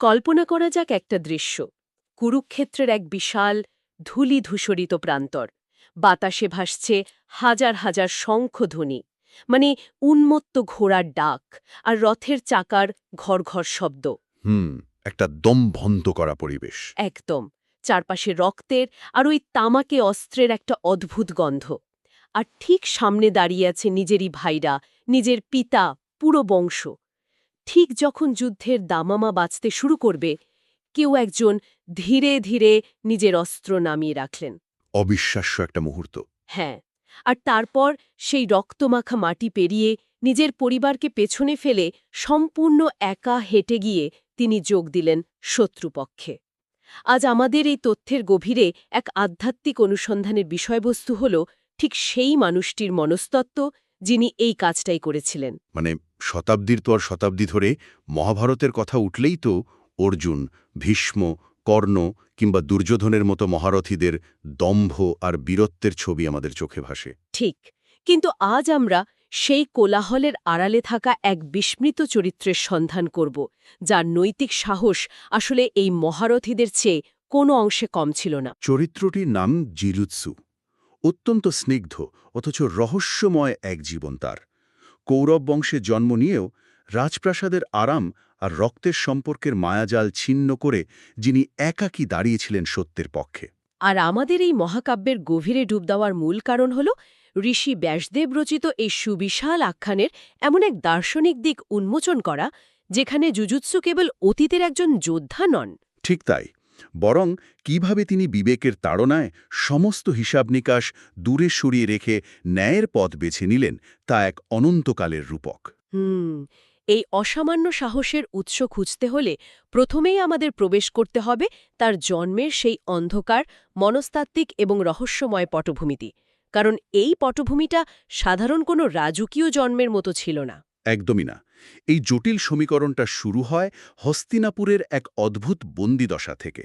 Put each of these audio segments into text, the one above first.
কল্পনা করা যাক একটা দৃশ্য, কুরুক্ষেত্রের এক বিশাল ধূলি ধূসরিত প্রান্তর, বাতাসে ভাসছে হাজার হাজার শঙ্খধ্বনি, মানে উন্মত্ত ঘোড়ার ডাক আর রথের চাকার ঘর ঘর শব্দ। হুম, একটা দমবন্ধ করা পরিবেশ। একদম, চারপাশে রক্তের আর ওই তামাকে অস্ত্রের একটা অদ্ভুত গন্ধ। আর ঠিক সামনে দাঁড়িয়ে আছে নিজেরই ভাইরা, নিজের পিতা, পুরো বংশ। ঠিক যখন যুদ্ধের দামামা বাজতে শুরু করবে, কেউ একজন ধীরে ধীরে নিজের অস্ত্র নামিয়ে রাখলেন। অবিশ্বাস্য একটা মুহূর্ত। হ্যাঁ, আর তারপর সেই রক্তমাখা মাটি পেরিয়ে নিজের পরিবারকে পেছনে ফেলে সম্পূর্ণ একা হেঁটে গিয়ে তিনি যোগ দিলেন শত্রুপক্ষে। আজ আমাদের এই তথ্যের গভীরে এক আধ্যাত্মিক অনুসন্ধানের বিষয়বস্তু হল ঠিক সেই মানুষটির মনস্তত্ত্ব, যিনি এই কাজটাই করেছিলেন। মানে শতাব্দীর পর শতাব্দী ধরে মহাভারতের কথা উঠলেই তো অর্জুন, ভীষ্ম, কর্ণ কিংবা দুর্যোধনের মতো মহারথীদের দম্ভ আর বীরত্বের ছবি আমাদের চোখে ভাসে। ঠিক, কিন্তু আজ আমরা সেই কোলাহলের আড়ালে থাকা এক বিস্মৃত চরিত্রের সন্ধান করব, যার নৈতিক সাহস আসলে এই মহারথীদের চেয়ে কোনো অংশে কম ছিল না। চরিত্রটির নাম জিরুৎসু। অত্যন্ত স্নিগ্ধ অথচ রহস্যময় এক জীবন তার। কৌরব বংশে জন্ম নিয়েও রাজপ্রাসাদের আরাম আর রক্তের সম্পর্কের মায়াজাল ছিন্ন করে যিনি একাকী দাঁড়িয়েছিলেন সত্যের পক্ষে। আর আমাদের এই মহাকাব্যের গভীরে ডুব দেওয়ার মূল কারণ হল ঋষি ব্যাসদেব রচিত এই সুবিশাল আখ্যানের এমন এক দার্শনিক দিক উন্মোচন করা, যেখানে জুজুৎসু কেবল অতীতের একজন যোদ্ধা নন। ঠিক তাই, বরং কিভাবে তিনি বিবেকের তাড়নায় সমস্ত হিসাব নিকাশ দূরে সরিয়ে রেখে ন্যায়ের পথ বেছে নিলেন, তা এক অনন্তকালের রূপক। এই অসামান্য সাহসের উৎস খুঁজতে হলে প্রথমেই আমাদের প্রবেশ করতে হবে তার জন্মের সেই অন্ধকার, মনস্তাত্ত্বিক এবং রহস্যময় পটভূমিতে, কারণ এই পটভূমিটা সাধারণ কোনো রাজকীয় জন্মের মতো ছিল না। একদমই না। এই জটিল সমীকরণটা শুরু হয় হস্তিনাপুরের এক অদ্ভুত বন্দিদশা থেকে।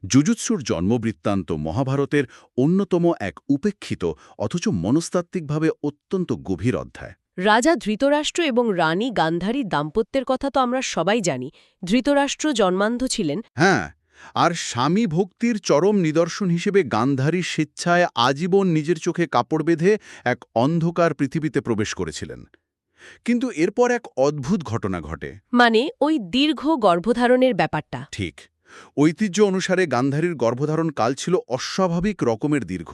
জুজুৎসুর জন্মবৃত্তান্ত মহাভারতের অন্যতম এক উপেক্ষিত অথচ মনস্তাত্ত্বিকভাবে অত্যন্ত গভীর অধ্যায়। রাজা ধৃতরাষ্ট্র এবং রানী গান্ধারী দাম্পত্যের কথা তো আমরা সবাই জানি। ধৃতরাষ্ট্র জন্মান্ধ ছিলেন। হ্যাঁ, আর স্বামী ভক্তির চরম নিদর্শন হিসেবে গান্ধারী স্বেচ্ছায় আজীবন নিজের চোখে কাপড় বেঁধে এক অন্ধকার পৃথিবীতে প্রবেশ করেছিলেন। কিন্তু এরপর এক অদ্ভুত ঘটনা ঘটে। মানে ওই দীর্ঘ গর্ভধারণের ব্যাপারটা। ঠিক, ঐতিহ্য অনুসারে গান্ধারীর গর্ভধারণ কাল ছিল অস্বাভাবিক রকমের দীর্ঘ।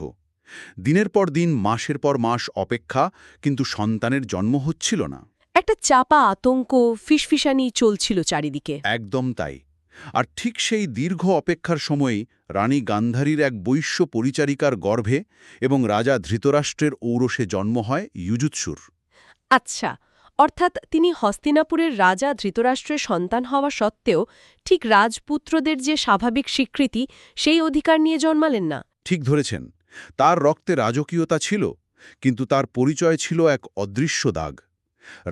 দিনের পর দিন, মাসের পর মাস অপেক্ষা, কিন্তু সন্তানের জন্ম হচ্ছিল না। একটা চাপা আতঙ্ক, ফিসফিসানি চলছিল চারিদিকে। একদম তাই। আর ঠিক সেই দীর্ঘ অপেক্ষার সময়ই রানী গান্ধারীর এক বৈশ্য পরিচারিকার গর্ভে এবং রাজা ধৃতরাষ্ট্রের ঔরসে জন্ম হয় ইউজুৎসুর। আচ্ছা, অর্থাৎ তিনি হস্তিনাপুরের রাজা ধৃতরাষ্ট্রের সন্তান হওয়া সত্ত্বেও ঠিক রাজপুত্রদের যে স্বাভাবিক স্বীকৃতি, সেই অধিকার নিয়ে জন্মালেন না। ঠিক ধরেছেন, তার রক্তে রাজকীয়তা ছিল, কিন্তু তার পরিচয় ছিল এক অদৃশ্য দাগ।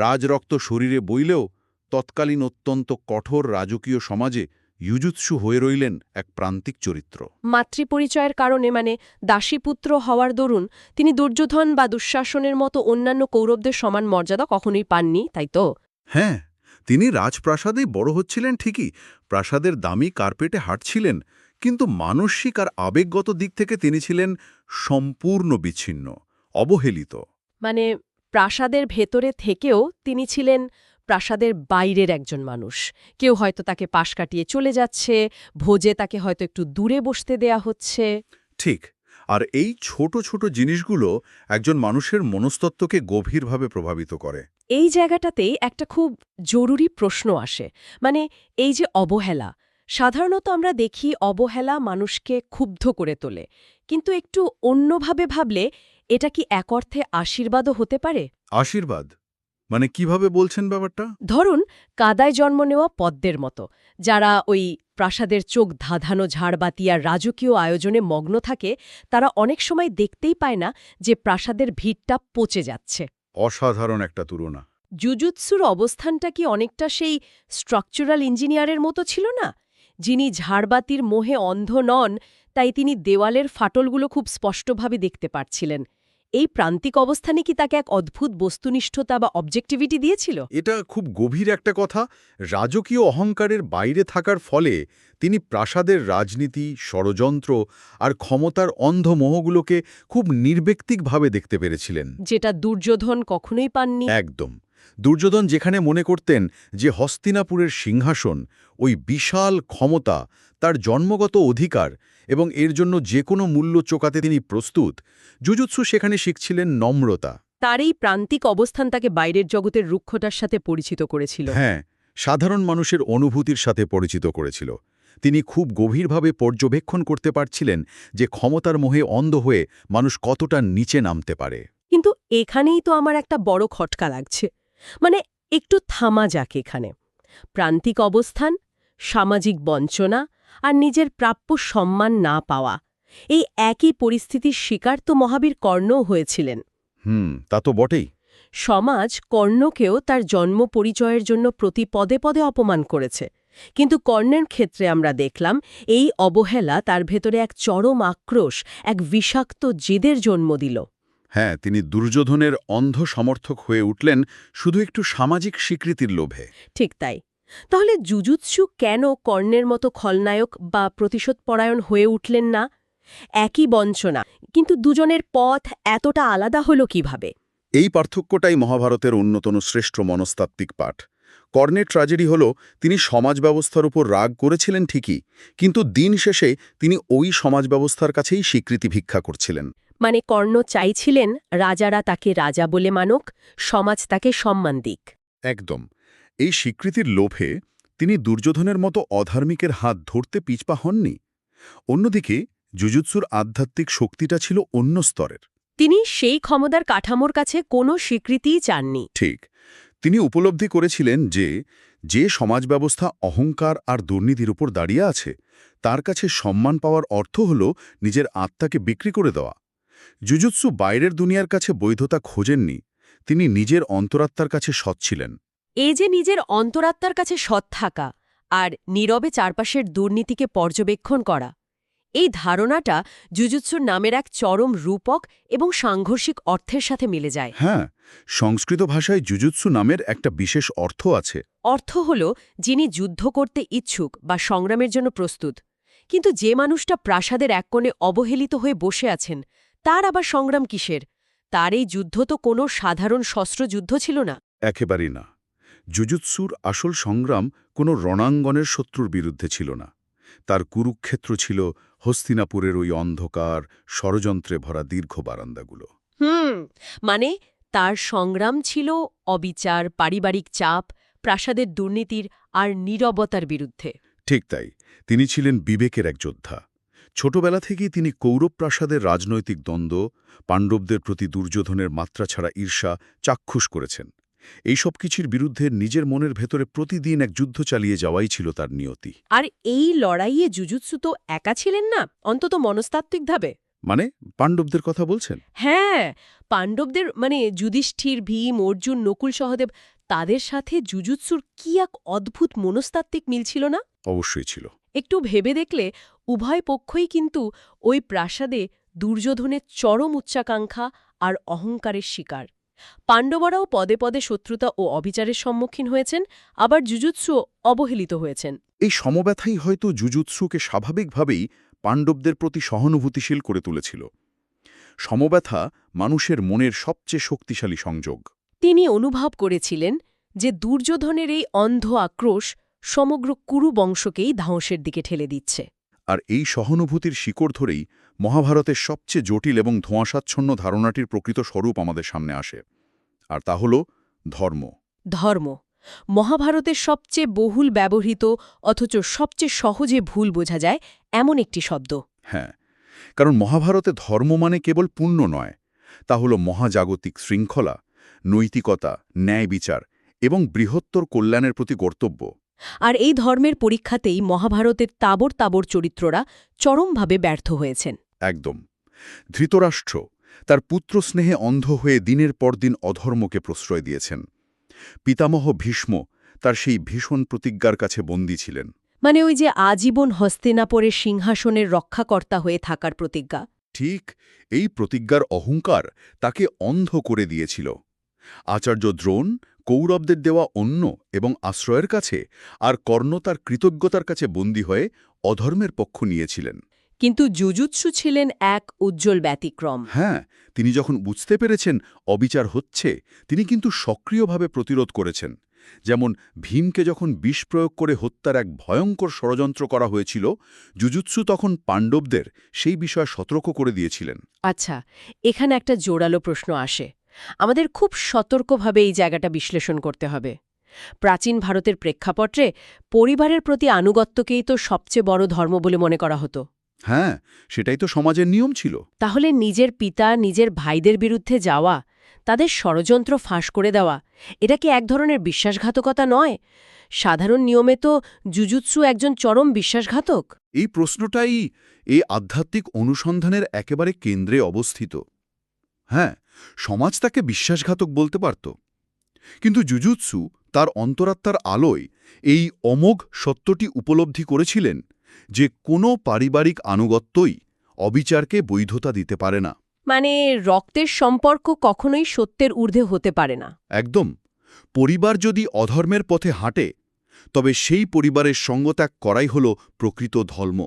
রাজরক্ত শরীরে বইলেও তৎকালীন অত্যন্ত কঠোর রাজকীয় সমাজে ইউজুৎসু হয়ে রইলেন এক প্রান্তিক চরিত্র। মাতৃপরিচয়ের কারণে, মানে দাসীপুত্র হওয়ার দরুন, তিনি দুর্যোধন বা দুঃশাসনের মতো অন্যান্য কৌরবদের সমান মর্যাদা কখনোই পাননি, তাই তো? হ্যাঁ, তিনি রাজপ্রাসাদেই বড় হচ্ছিলেন ঠিকই, প্রাসাদের দামি কার্পেটে হাঁটছিলেন, কিন্তু মানসিক আর আবেগগত দিক থেকে তিনি ছিলেন সম্পূর্ণ বিচ্ছিন্ন, অবহেলিত। মানে প্রাসাদের ভেতরে থেকেও তিনি ছিলেন প্রাসাদের বাইরের একজন মানুষ। কেউ হয়তো তাকে পাশ কাটিয়ে চলে যাচ্ছে, ভোজে তাকে হয়তো একটু দূরে বসতে দেয়া হচ্ছে। ঠিক, আর এই ছোট ছোট জিনিসগুলো একজন মানুষের মনস্তত্ত্বকে গভীরভাবে প্রভাবিত করে। এই জায়গাটাতেই একটা খুব জরুরি প্রশ্ন আসে, মানে এই যে অবহেলা, সাধারণত আমরা দেখি অবহেলা মানুষকে ক্ষুব্ধ করে তোলে, কিন্তু একটু অন্যভাবে ভাবলে এটা কি এক অর্থে আশীর্বাদও হতে পারে? আশীর্বাদ মানে কিভাবে বলছেন ব্যাপারটা? ধরুন, কাদায় জন্ম নেওয়া পদ্মের মতো, যারা ওই প্রাসাদের চোখ ধাঁধানো ঝাড়বাতি আর রাজকীয় আয়োজনে মগ্ন থাকে, তারা অনেক সময় দেখতেই পায় না যে প্রাসাদের ভিড়টা পচে যাচ্ছে। অসাধারণ একটা তুলনা। জুজুৎসুর অবস্থানটা কি অনেকটা সেই স্ট্রাকচারাল ইঞ্জিনিয়ারের মতো ছিল না, যিনি ঝাড়বাতির মোহে অন্ধ নন, তাই তিনি দেওয়ালের ফাটলগুলো খুব স্পষ্টভাবে দেখতে পারছিলেন। এই প্রান্তিক অবস্থানে কি তাকে এক অদ্ভুত বস্তুনিষ্ঠতা বা অবজেক্টিভিটি দিয়েছিল? এটা খুব গভীর একটা কথা। রাজকীয় অহংকারের বাইরে থাকার ফলে তিনি প্রাসাদের রাজনীতি, ষড়যন্ত্র আর ক্ষমতার অন্ধ মোহগুলোকে খুব নির্ব্যক্তিকভাবে দেখতে পেরেছিলেন। যেটা দুর্যোধন কখনোই পাননি। একদম। দুর্যোধন যেখানে মনে করতেন যে হস্তিনাপুরের সিংহাসন, ওই বিশাল ক্ষমতা, তার জন্মগত অধিকার এবং এর জন্য যে কোনো মূল্য চোকাতে তিনি প্রস্তুত, জুজুৎসু সেখানে শিখছিলেন নম্রতা। তার এই প্রান্তিক অবস্থান তাকে বাইরের জগতের রুক্ষতার সাথে পরিচিত করেছিল। হ্যাঁ, সাধারণ মানুষের অনুভূতির সাথে পরিচিত করেছিল। তিনি খুব গভীরভাবে পর্যবেক্ষণ করতে পারছিলেন যে ক্ষমতার মোহে অন্ধ হয়ে মানুষ কতটা নিচে নামতে পারে। কিন্তু এখানেই তো আমার একটা বড় খটকা লাগছে। মানে একটু থামা যাক এখানে। প্রান্তিক অবস্থান, সামাজিক বঞ্চনা আর নিজের প্রাপ্য সম্মান না পাওয়া, এই একই পরিস্থিতির শিকার তো মহাবীর কর্ণও হয়েছিলেন। তা তো বটেই। সমাজ কর্ণকেও তার জন্ম পরিচয়ের জন্য প্রতি পদে পদে অপমান করেছে, কিন্তু কর্ণের ক্ষেত্রে আমরা দেখলাম এই অবহেলা তার ভেতরে এক চরম আক্রোশ, এক বিষাক্ত জেদের জন্ম দিল। হ্যাঁ, তিনি দুর্যোধনের অন্ধ সমর্থক হয়ে উঠলেন শুধু একটু সামাজিক স্বীকৃতির লোভে। ঠিক তাই। তাহলে জুজুৎসু কেন কর্ণের মতো খলনায়ক বা প্রতিশোধপরায়ণ হয়ে উঠলেন না? একই বঞ্চনা, কিন্তু দুজনের পথ এতটা আলাদা হলো কিভাবে? এই পার্থক্যটাই মহাভারতের অন্যতম শ্রেষ্ঠ মনস্তাত্ত্বিক পাঠ। কর্ণের ট্র্যাজেডি হল তিনি সমাজ ব্যবস্থার উপর রাগ করেছিলেন ঠিকই, কিন্তু দিন শেষে তিনি ওই সমাজ ব্যবস্থার কাছেই স্বীকৃতি ভিক্ষা করছিলেন। মানে কর্ণ চাইছিলেন রাজারা তাকে রাজা বলে মানুক, সমাজ তাকে সম্মান দিক। একদম। এই স্বীকৃতির লোভে তিনি দুর্যোধনের মতো অধার্মিকের হাত ধরতে পিছপা হননি। অন্যদিকে জুজুৎসুর আধ্যাত্মিক শক্তিটা ছিল অন্য স্তরের। তিনি সেই ক্ষমতার কাঠামোর কাছে কোনো স্বীকৃতিই চাননি। ঠিক। তিনি উপলব্ধি করেছিলেন যে যে সমাজ ব্যবস্থা অহংকার আর দুর্নীতির উপর দাঁড়িয়ে আছে, তার কাছে সম্মান পাওয়ার অর্থ হল নিজের আত্মাকে বিক্রি করে দেওয়া। জুজুৎসু বাইরের দুনিয়ার কাছে বৈধতা খোঁজেননি, তিনি নিজের অন্তরাত্মার কাছে সৎ ছিলেন। এই যে নিজের অন্তরাত্মার কাছে সৎ থাকা আর নীরবে চারপাশের দুর্নীতিকে পর্যবেক্ষণ করা, এই ধারণাটা জুজুৎসুর নামের এক চরম রূপক এবং সাংঘর্ষিক অর্থের সাথে মিলে যায়। হ্যাঁ, সংস্কৃত ভাষায় জুজুৎসু নামের একটা বিশেষ অর্থ আছে। অর্থ হল যিনি যুদ্ধ করতে ইচ্ছুক বা সংগ্রামের জন্য প্রস্তুত। কিন্তু যে মানুষটা প্রাসাদের এক কোণে অবহেলিত হয়ে বসে আছেন, তার আবার সংগ্রাম কিসের? তার এই যুদ্ধ তো কোনো সাধারণ শস্ত্রযুদ্ধ ছিল না। একেবারেই না। জুজুৎসুর আসল সংগ্রাম কোনো রণাঙ্গনের শত্রুর বিরুদ্ধে ছিল না। তার কুরুক্ষেত্র ছিল হস্তিনাপুরের ওই অন্ধকার, ষড়যন্ত্রে ভরা দীর্ঘ বারান্দাগুলো। মানে তার সংগ্রাম ছিল অবিচার, পারিবারিক চাপ, প্রাসাদের দুর্নীতির আর নীরবতার বিরুদ্ধে। ঠিক তাই। তিনি ছিলেন বিবেকের এক যোদ্ধা। ছোটবেলা থেকেই তিনি কৌরব প্রাসাদের রাজনৈতিক দ্বন্দ্ব, পাণ্ডবদের প্রতি দুর্যোধনের মাত্রা ছাড়া ঈর্ষা চাক্ষুষ করেছেন। এই সব কিছুর বিরুদ্ধে নিজের মনের ভেতরে প্রতিদিন এক যুদ্ধ চালিয়ে যাওয়াই ছিল তার নিয়তি। আর এই লড়াইয়ে জুজুৎসু তো একা ছিলেন না, অন্তত মনস্তাত্ত্বিকভাবে। মানে পাণ্ডবদের কথা বলছেন? হ্যাঁ, পাণ্ডবদের মানে যুধিষ্ঠির, ভীম, অর্জুন, নকুল, সহদেব, তাদের সাথে জুজুৎসুর কি এক অদ্ভুত মনস্তাত্ত্বিক মিল ছিল না? অবশ্যই ছিল। একটু ভেবে দেখলে উভয় পক্ষই কিন্তু ওই প্রাসাদে দুর্যোধনের চরম উচ্চাকাঙ্ক্ষা আর অহংকারের শিকার। পাণ্ডবরাও পদে পদে শত্রুতা ও অবিচারের সম্মুখীন হয়েছেন, আবার জুজুৎসুও অবহেলিত হয়েছেন। এই সমব্যথাই হয়তো জুজুৎসুকে স্বাভাবিকভাবেই পাণ্ডবদের প্রতি সহানুভূতিশীল করে তুলেছিল। সমব্যথা মানুষের মনের সবচেয়ে শক্তিশালী সংযোগ। তিনি অনুভব করেছিলেন যে দুর্যোধনের এই অন্ধ আক্রোশ সমগ্র কুরু বংশকেই ধ্বংসের দিকে ঠেলে দিচ্ছে। আর এই সহানুভূতির শিকড় ধরেই মহাভারতের সবচেয়ে জটিল এবং ধোঁয়াশাচ্ছন্ন ধারণাটির প্রকৃত স্বরূপ আমাদের সামনে আসে। আর তা হল ধর্ম। ধর্ম মহাভারতের সবচেয়ে বহুল ব্যবহৃত অথচ সবচেয়ে সহজে ভুল বোঝা যায় এমন একটি শব্দ। হ্যাঁ, কারণ মহাভারতে ধর্ম মানে কেবল পুণ্য নয়, তা হল মহাজাগতিক শৃঙ্খলা, নৈতিকতা, ন্যায় বিচার এবং বৃহত্তর কল্যাণের প্রতি কর্তব্য। আর এই ধর্মের পরীক্ষাতেই মহাভারতের তাবর তাবর চরিত্ররা চরমভাবে ব্যর্থ হয়েছেন। একদম। ধৃতরাষ্ট্র তার পুত্র স্নেহে অন্ধ হয়ে দিনের পর দিন অধর্মকে প্রশ্রয় দিয়েছেন। পিতামহ ভীষ্ম তার সেই ভীষণ প্রতিজ্ঞার কাছে বন্দী ছিলেন। মানে ওই যে আজীবন হস্তিনাপুরের সিংহাসনের রক্ষাকর্তা হয়ে থাকার প্রতিজ্ঞা। ঠিক এই প্রতিজ্ঞার অহংকার তাকে অন্ধ করে দিয়েছিল। আচার্য দ্রোণ কৌরবদের দেওয়া অন্ন এবং আশ্রয়ের কাছে আর কর্ণ তার কৃতজ্ঞতার কাছে বন্দী হয়ে অধর্মের পক্ষ নিয়েছিলেন। কিন্তু জুজুৎসু ছিলেন এক উজ্জ্বল ব্যতিক্রম। হ্যাঁ, তিনি যখন বুঝতে পেরেছেন অবিচার হচ্ছে, তিনি কিন্তু সক্রিয়ভাবে প্রতিরোধ করেছেন। যেমন ভীমকে যখন বিষ প্রয়োগ করে হত্যার এক ভয়ঙ্কর ষড়যন্ত্র করা হয়েছিল, জুজুৎসু তখন পাণ্ডবদের সেই বিষয়ে সতর্ক করে দিয়েছিলেন। আচ্ছা, এখানে একটা জোরালো প্রশ্ন আসে। আমাদের খুব সতর্কভাবে এই জায়গাটা বিশ্লেষণ করতে হবে। প্রাচীন ভারতের প্রেক্ষাপটে পরিবারের প্রতি আনুগত্যকেই তো সবচেয়ে বড় ধর্ম বলে মনে করা হতো। হ্যাঁ, সেটাই তো সমাজের নিয়ম ছিল। তাহলে নিজের পিতা নিজের ভাইদের বিরুদ্ধে যাওয়া, তাদের ষড়যন্ত্র ফাঁস করে দেওয়া, এটা কি এক ধরনের বিশ্বাসঘাতকতা নয়? সাধারণ নিয়মে তো জুজুৎসু একজন চরম বিশ্বাসঘাতক। এই প্রশ্নটাই এই আধ্যাত্মিক অনুসন্ধানের একেবারে কেন্দ্রে অবস্থিত। হ্যাঁ, সমাজ তাকে বিশ্বাসঘাতক বলতে পারত, কিন্তু জুজুৎসু তার অন্তরাত্মার আলোয় এই অমোঘ সত্যটি উপলব্ধি করেছিলেন যে কোনো পারিবারিক আনুগত্যই অবিচারকে বৈধতা দিতে পারে না। মানে রক্তের সম্পর্ক কখনোই সত্যের ঊর্ধ্বে হতে পারে না। একদম। পরিবার যদি অধর্মের পথে হাঁটে, তবে সেই পরিবারের সঙ্গত্যাগ করাই হল প্রকৃত ধর্ম।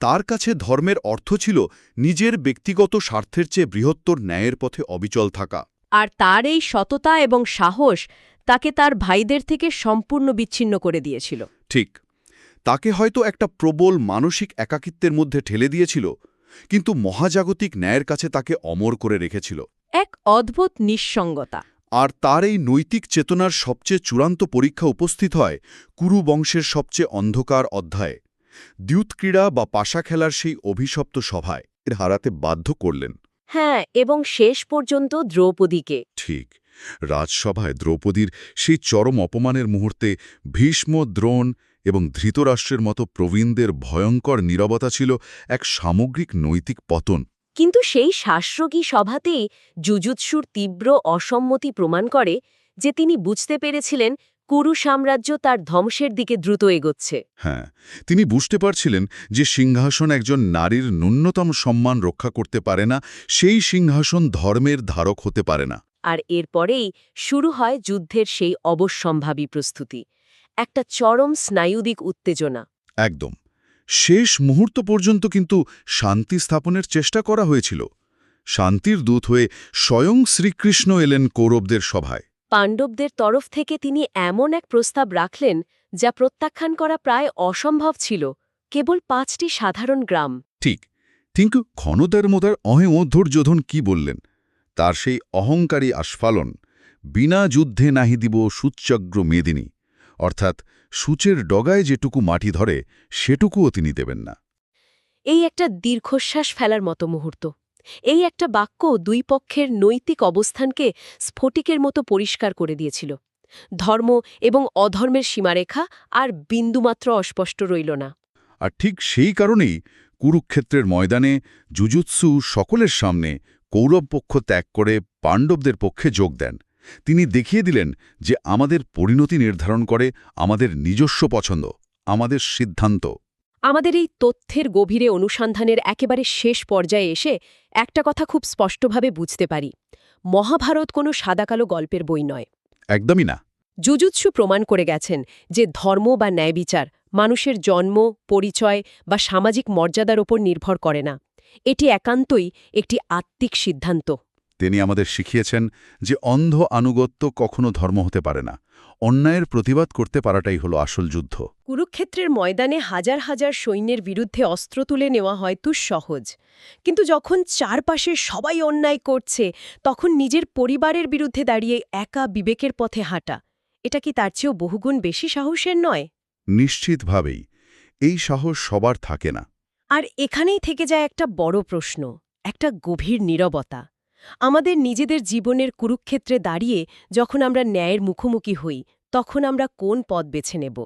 তার কাছে ধর্মের অর্থ ছিল নিজের ব্যক্তিগত স্বার্থের চেয়ে বৃহত্তর ন্যায়ের পথে অবিচল থাকা। আর তার এই সততা এবং সাহস তাকে তার ভাইদের থেকে সম্পূর্ণ বিচ্ছিন্ন করে দিয়েছিল। ঠিক, তাকে হয়তো একটা প্রবল মানসিক একাকিত্বের মধ্যে ঠেলে দিয়েছিল, কিন্তু মহাজাগতিক ন্যায়ের কাছে তাকে অমর করে রেখেছিল। এক অদ্ভুত নিঃসঙ্গতা। আর তার এই নৈতিক চেতনার সবচেয়ে চূড়ান্ত পরীক্ষা উপস্থিত হয় কুরু বংশের সবচেয়ে অন্ধকার অধ্যায়ে। দ্যুতক্রীড়া বা পাশা খেলার সেই অভিশপ্ত সভায় এর হারাতে বাধ্য করলেন। হ্যাঁ, এবং শেষ পর্যন্ত দ্রৌপদীকে। ঠিক, রাজসভায় দ্রৌপদীর সেই চরম অপমানের মুহূর্তে ভীষ্ম, দ্রোণ এবং ধৃতরাষ্ট্রের মতো প্রবীণদের ভয়ঙ্কর নীরবতা ছিল এক সামগ্রিক নৈতিক পতন। কিন্তু সেই শ্বাসরোগী সভাতেই জুজুৎসুর তীব্র অসম্মতি প্রমাণ করে যে তিনি বুঝতে পেরেছিলেন কুরু সাম্রাজ্য তার ধ্বংসের দিকে দ্রুত এগোচ্ছে। হ্যাঁ, তিনি বুঝতে পারছিলেন যে সিংহাসন একজন নারীর ন্যূনতম সম্মান রক্ষা করতে পারে না, সেই সিংহাসন ধর্মের ধারক হতে পারে না। আর এরপরেই শুরু হয় যুদ্ধের সেই অবশ্যম্ভাবী প্রস্তুতি, একটা চরম স্নায়ুদিক উত্তেজনা। একদম। শেষ মুহূর্ত পর্যন্ত কিন্তু শান্তি স্থাপনের চেষ্টা করা হয়েছিল। শান্তির দূত হয়ে স্বয়ং শ্রীকৃষ্ণ এলেন কৌরবদের সভায়। পাণ্ডবদের তরফ থেকে তিনি এমন এক প্রস্তাব রাখলেন যা প্রত্যাখ্যান করা প্রায় অসম্ভব ছিল। কেবল 5টি সাধারণ গ্রাম। ঠিক, কিন্তু ক্ষণতার অধৈর্যধন কি বললেন? তার সেই অহংকারী আস্ফালন, বিনা যুদ্ধে নাহি দিব সুচ্চগ্র মেদিনী, অর্থাৎ সূচের ডগায় যেটুকু মাটি ধরে সেটুকুও তিনি দেবেন না। এই একটা দীর্ঘশ্বাস ফেলার মতো মুহূর্ত। এই একটা বাক্য দুই পক্ষের নৈতিক অবস্থানকে স্ফটিকের মতো পরিষ্কার করে দিয়েছিল। ধর্ম এবং অধর্মের সীমারেখা আর বিন্দুমাত্র অস্পষ্ট রইল না। আর ঠিক সেই কারণেই কুরুক্ষেত্রের ময়দানে জুজুৎসু সকলের সামনে কৌরব পক্ষ ত্যাগ করে পাণ্ডবদের পক্ষে যোগ দেন। তিনি দেখিয়ে দিলেন যে আমাদের পরিণতি নির্ধারণ করে আমাদের নিজস্ব পছন্দ, আমাদের সিদ্ধান্ত। আমাদের এই তথ্যের গভীরে অনুসন্ধানের একেবারে শেষ পর্যায়ে এসে একটা কথা খুব স্পষ্টভাবে বুঝতে পারি। মহাভারত কোনো সাদাকালো গল্পের বই নয়। একদমই না। জুজুৎসু প্রমাণ করে গেছেন যে ধর্ম বা ন্যায়বিচার মানুষের জন্ম, পরিচয় বা সামাজিক মর্যাদার ওপর নির্ভর করে না। এটি একান্তই একটি আত্মিক সিদ্ধান্ত। তিনি আমাদের শিখিয়েছেন যে অন্ধ আনুগত্য কখনো ধর্ম হতে পারে না। অন্যায়ের প্রতিবাদ করতে পারাটাই হলো আসল যুদ্ধ। কুরুক্ষেত্রের ময়দানে হাজার হাজার সৈন্যের বিরুদ্ধে অস্ত্র তুলে নেওয়া হয়তো সহজ, কিন্তু যখন চারপাশের সবাই অন্যায় করছে তখন নিজের পরিবারের বিরুদ্ধে দাঁড়িয়ে একা বিবেকের পথে হাঁটা, এটা কি তার চেয়েও বহুগুণ বেশি সাহসের নয়? নিশ্চিতভাবেই এই সাহস সবার থাকে না। আর এখানেই থেকে যায় একটা বড় প্রশ্ন, একটা গভীর নীরবতা। আমাদের নিজেদের জীবনের কুরুক্ষেত্রে দাঁড়িয়ে যখন আমরা ন্যায়ের মুখোমুখি হই, তখন আমরা কোন পথ বেছে নেব?